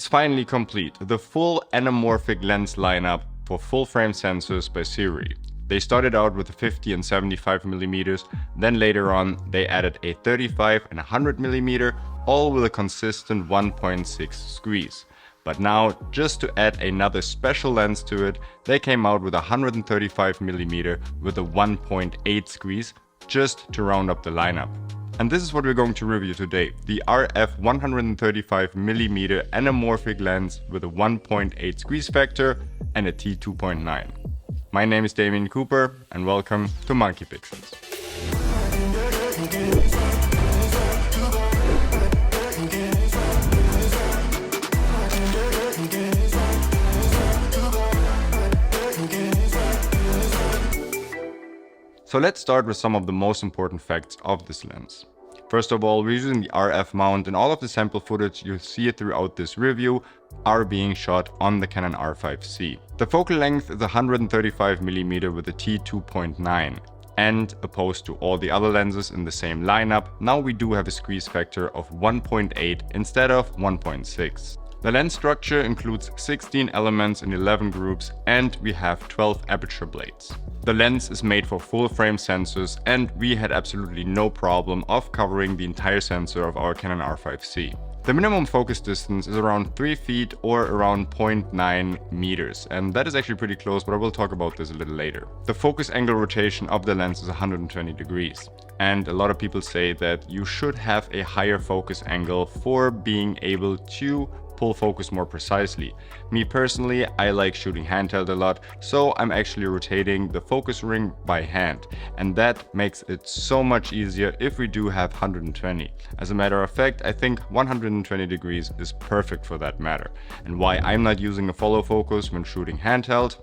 It's finally complete, the full anamorphic lens lineup for full-frame sensors by Sirui. They started out with 50 and 75mm, then later on they added a 35 and 100mm, all with a consistent 1.6 squeeze. But now, just to add another special lens to it, they came out with a 135mm with a 1.8 squeeze, just to round up the lineup. And this is what we're going to review today, the RF 135mm anamorphic lens with a 1.8 squeeze factor and a T2.9. My name is Damien Cooper and welcome to Monkey Pixels. So let's start with some of the most important facts of this lens. First of all, we're using the RF mount, and all of the sample footage you see throughout this review are being shot on the Canon R5C. The focal length is 135mm with a T2.9, and opposed to all the other lenses in the same lineup, now we do have a squeeze factor of 1.8 instead of 1.6. The lens structure includes 16 elements in 11 groups, and we have 12 aperture blades. The lens is made for full-frame sensors, and we had absolutely no problem of covering the entire sensor of our Canon R5C. The minimum focus distance is around 3 feet or around 0.9 meters, and that is actually pretty close, but I will talk about this a little later. The focus angle rotation of the lens is 120 degrees. And a lot of people say that you should have a higher focus angle for being able to pull focus more precisely. Me personally, I like shooting handheld a lot, so I'm actually rotating the focus ring by hand, and that makes it so much easier if we do have 120. As a matter of fact, I think 120 degrees is perfect for that matter. And why I'm not using a follow focus when shooting handheld?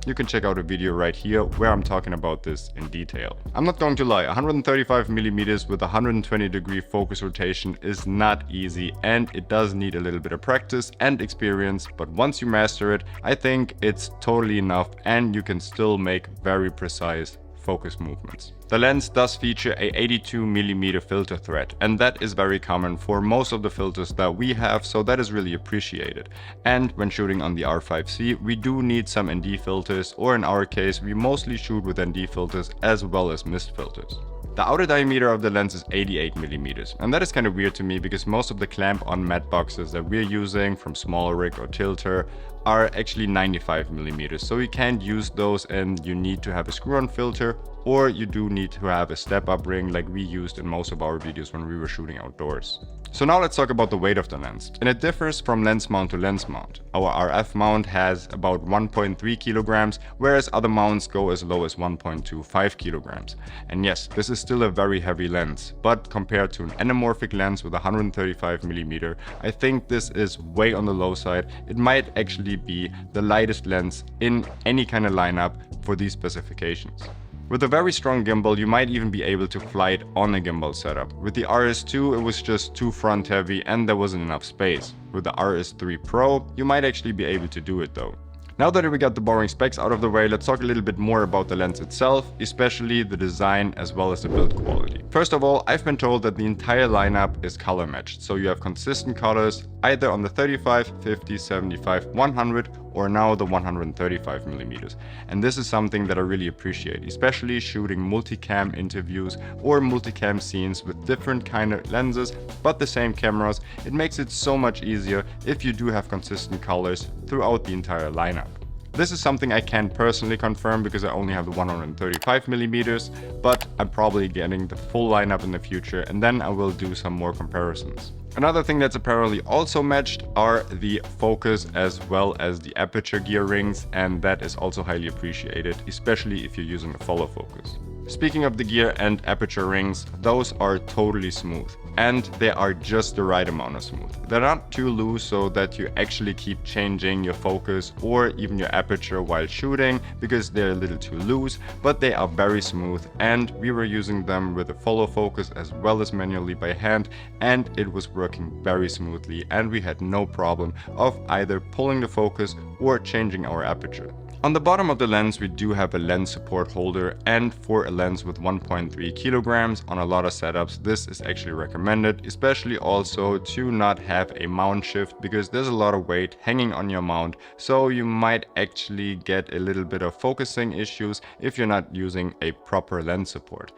You can check out a video right here where I'm talking about this in detail. I'm not going to lie, 135mm with 120 degree focus rotation is not easy, and it does need a little bit of practice and experience, but once you master it, I think it's totally enough and you can still make very precise focus movements. The lens does feature a 82mm filter thread, and that is very common for most of the filters that we have, so that is really appreciated. And when shooting on the R5C, we do need some ND filters, or in our case, we mostly shoot with ND filters as well as mist filters. The outer diameter of the lens is 88mm, and that is kind of weird to me because most of the clamp-on matte boxes that we're using from SmallRig or Tilter are actually 95mm, so you can't use those and you need to have a screw-on filter, or you do need to have a step-up ring like we used in most of our videos when we were shooting outdoors. So now let's talk about the weight of the lens, and it differs from lens mount to lens mount. Our RF mount has about 1.3 kilograms, whereas other mounts go as low as 1.25 kilograms. And yes, this is still a very heavy lens, but compared to an anamorphic lens with 135mm, I think this is way on the low side. It might actually be the lightest lens in any kind of lineup for these specifications. With a very strong gimbal, you might even be able to fly it on a gimbal setup. With the RS2, it was just too front heavy and there wasn't enough space. With the RS3 Pro, you might actually be able to do it though. Now that we got the boring specs out of the way, let's talk a little bit more about the lens itself, especially the design as well as the build quality. First of all, I've been told that the entire lineup is color matched, so you have consistent colors either on the 35, 50, 75, 100 or now the 135mm. And this is something that I really appreciate, especially shooting multicam interviews or multicam scenes with different kind of lenses but the same cameras. It makes it so much easier if you do have consistent colors throughout the entire lineup. This is something I can't personally confirm because I only have the 135mm, but I'm probably getting the full lineup in the future, and then I will do some more comparisons. Another thing that's apparently also matched are the focus as well as the aperture gear rings, and that is also highly appreciated, especially if you're using a follow focus. Speaking of the gear and aperture rings, those are totally smooth, and they are just the right amount of smooth. They're not too loose so that you actually keep changing your focus or even your aperture while shooting because they're a little too loose, but they are very smooth, and we were using them with a follow focus as well as manually by hand, and it was working very smoothly, and we had no problem of either pulling the focus or changing our aperture. On the bottom of the lens, we do have a lens support holder, and for a lens with 1.3 kilograms on a lot of setups, this is actually recommended, especially also to not have a mount shift because there's a lot of weight hanging on your mount, so you might actually get a little bit of focusing issues if you're not using a proper lens support.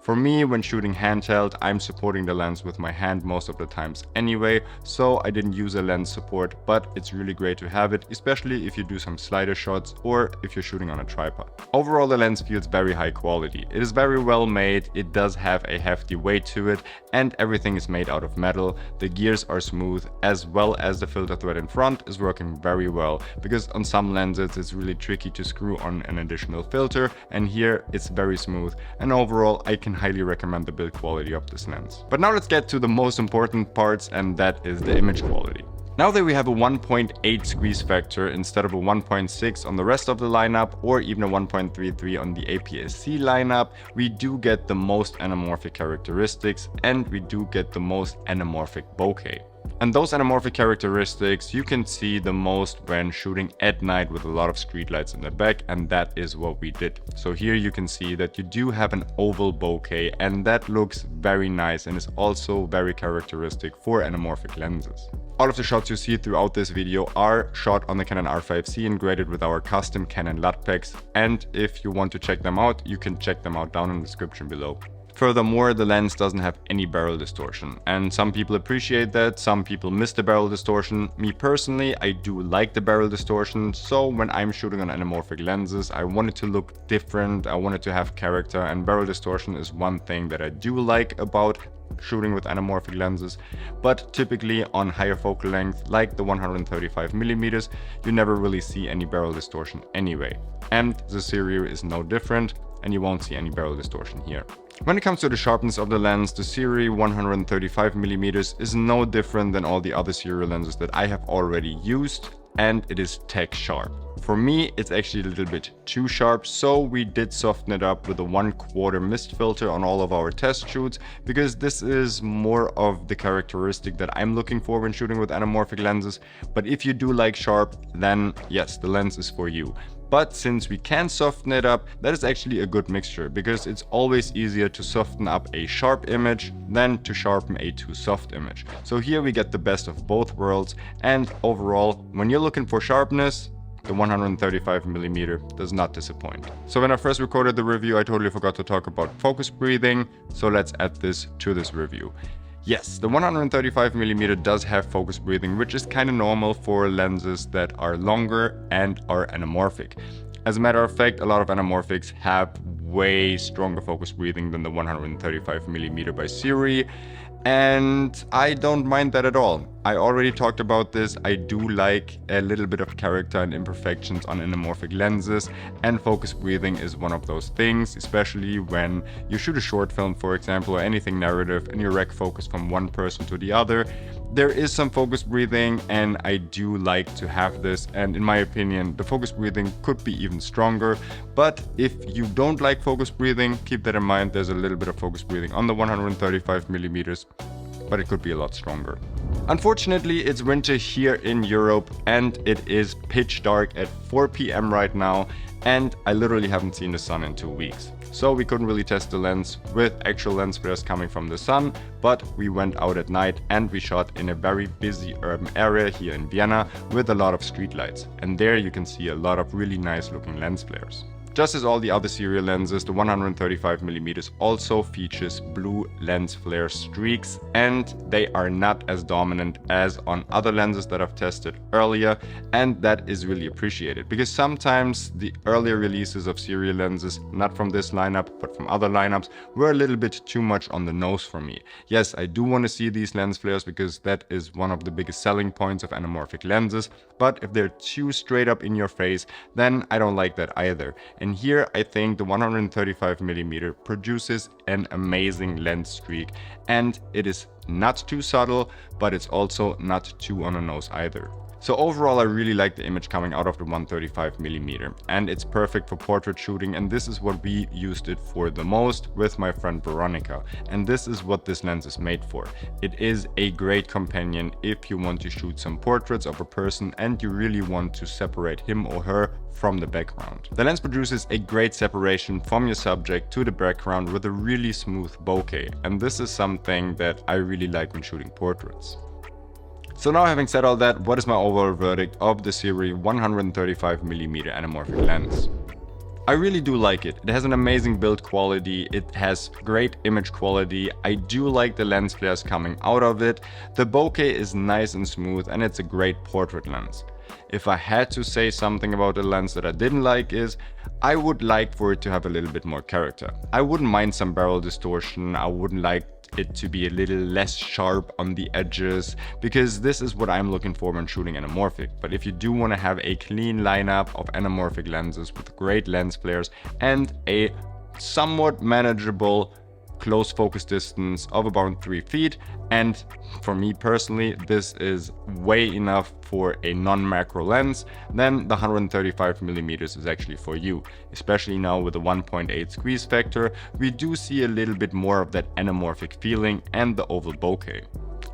For me, when shooting handheld, I'm supporting the lens with my hand most of the times anyway, so I didn't use a lens support, but it's really great to have it, especially if you do some slider shots or if you're shooting on a tripod. Overall, the lens feels very high quality. It is very well made, it does have a hefty weight to it, and everything is made out of metal. The gears are smooth, as well as the filter thread in front is working very well, because on some lenses it's really tricky to screw on an additional filter, and here it's very smooth, and overall I can highly recommend the build quality of this lens. But now let's get to the most important parts, and that is the image quality. Now that we have a 1.8 squeeze factor instead of a 1.6 on the rest of the lineup, or even a 1.33 on the APS-C lineup, we do get the most anamorphic characteristics, and we do get the most anamorphic bokeh. And those anamorphic characteristics you can see the most when shooting at night with a lot of street lights in the back, and that is what we did. So here you can see that you do have an oval bokeh, and that looks very nice and is also very characteristic for anamorphic lenses. All of the shots you see throughout this video are shot on the Canon R5C integrated with our custom Canon LUT packs, and if you want to check them out, you can check them out down in the description below. Furthermore, the lens doesn't have any barrel distortion, and some people appreciate that, some people miss the barrel distortion. Me personally, I do like the barrel distortion, so when I'm shooting on anamorphic lenses, I want it to look different, I want it to have character, and barrel distortion is one thing that I do like about shooting with anamorphic lenses. But typically on higher focal length, like the 135mm, you never really see any barrel distortion anyway. And the Sirui is no different, and you won't see any barrel distortion here. When it comes to the sharpness of the lens, the Sirui 135mm is no different than all the other Sirui lenses that I have already used, and it is tech sharp. For me, it's actually a little bit too sharp, so we did soften it up with a 1/4 mist filter on all of our test shoots, because this is more of the characteristic that I'm looking for when shooting with anamorphic lenses. But if you do like sharp, then yes, the lens is for you. But since we can soften it up, that is actually a good mixture, because it's always easier to soften up a sharp image than to sharpen a too soft image. So here we get the best of both worlds, and overall, when you're looking for sharpness, the 135mm does not disappoint. So when I first recorded the review, I totally forgot to talk about focus breathing, so let's add this to this review. Yes, the 135mm does have focus breathing, which is kind of normal for lenses that are longer and are anamorphic. As a matter of fact, a lot of anamorphics have way stronger focus breathing than the 135mm by Sirui, and I don't mind that at all. I already talked about this. I do like a little bit of character and imperfections on anamorphic lenses, and focus breathing is one of those things, especially when you shoot a short film, for example, or anything narrative, and you rec focus from one person to the other. There is some focus breathing, and I do like to have this, and in my opinion, the focus breathing could be even stronger. But if you don't like focus breathing, keep that in mind. There's a little bit of focus breathing on the 135mm, but it could be a lot stronger. Unfortunately, it's winter here in Europe, and it is pitch dark at 4 p.m. right now, and I literally haven't seen the sun in 2 weeks. So we couldn't really test the lens with actual lens flares coming from the sun, but we went out at night and we shot in a very busy urban area here in Vienna with a lot of streetlights. And there you can see a lot of really nice looking lens flares. Just as all the other Sirui lenses, the 135mm also features blue lens flare streaks, and they are not as dominant as on other lenses that I've tested earlier, and that is really appreciated, because sometimes the earlier releases of Sirui lenses, not from this lineup but from other lineups, were a little bit too much on the nose for me. Yes, I do want to see these lens flares because that is one of the biggest selling points of anamorphic lenses, but if they're too straight up in your face, then I don't like that either. And here I think the 135mm produces an amazing lens streak, and it is not too subtle, but it's also not too on the nose either. So overall, I really like the image coming out of the 135mm, and it's perfect for portrait shooting, and this is what we used it for the most with my friend Veronica, and this is what this lens is made for. It is a great companion if you want to shoot some portraits of a person and you really want to separate him or her from the background. The lens produces a great separation from your subject to the background with a really smooth bokeh, and this is something that I really like when shooting portraits. So now, having said all that, what is my overall verdict of the Sirui 135mm anamorphic lens? I really do like it. It has an amazing build quality, it has great image quality, I do like the lens flares coming out of it, the bokeh is nice and smooth, and it's a great portrait lens. If I had to say something about the lens that I didn't like is, I would like for it to have a little bit more character. I wouldn't mind some barrel distortion, I wouldn't like it to be a little less sharp on the edges, because this is what I'm looking for when shooting anamorphic. But if you do want to have a clean lineup of anamorphic lenses with great lens flares and a somewhat manageable close focus distance of about 3 feet, and for me personally this is way enough for a non-macro lens, then the 135mm is actually for you. Especially now with the 1.8 squeeze factor, we do see a little bit more of that anamorphic feeling and the oval bokeh.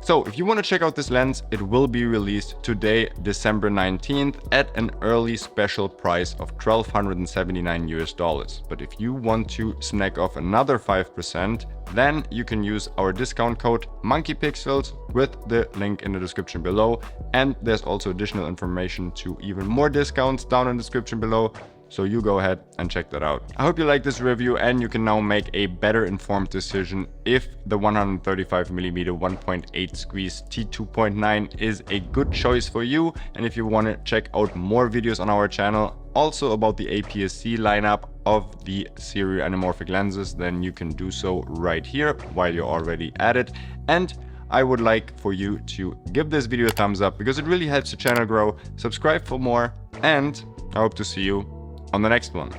So if you want to check out this lens, it will be released today, December 19th, at an early special price of $1,279 US. But if you want to snag off another 5%, then you can use our discount code MonkeyPixels with the link in the description below. And there's also additional information to even more discounts down in the description below. So you go ahead and check that out. I hope you like this review and you can now make a better informed decision if the 135mm 1.8 squeeze T2.9 is a good choice for you. And if you want to check out more videos on our channel also about the APS-C lineup of the Sirui anamorphic lenses, then you can do so right here while you're already at it. And I would like for you to give this video a thumbs up because it really helps the channel grow. Subscribe for more, and I hope to see you on the next one.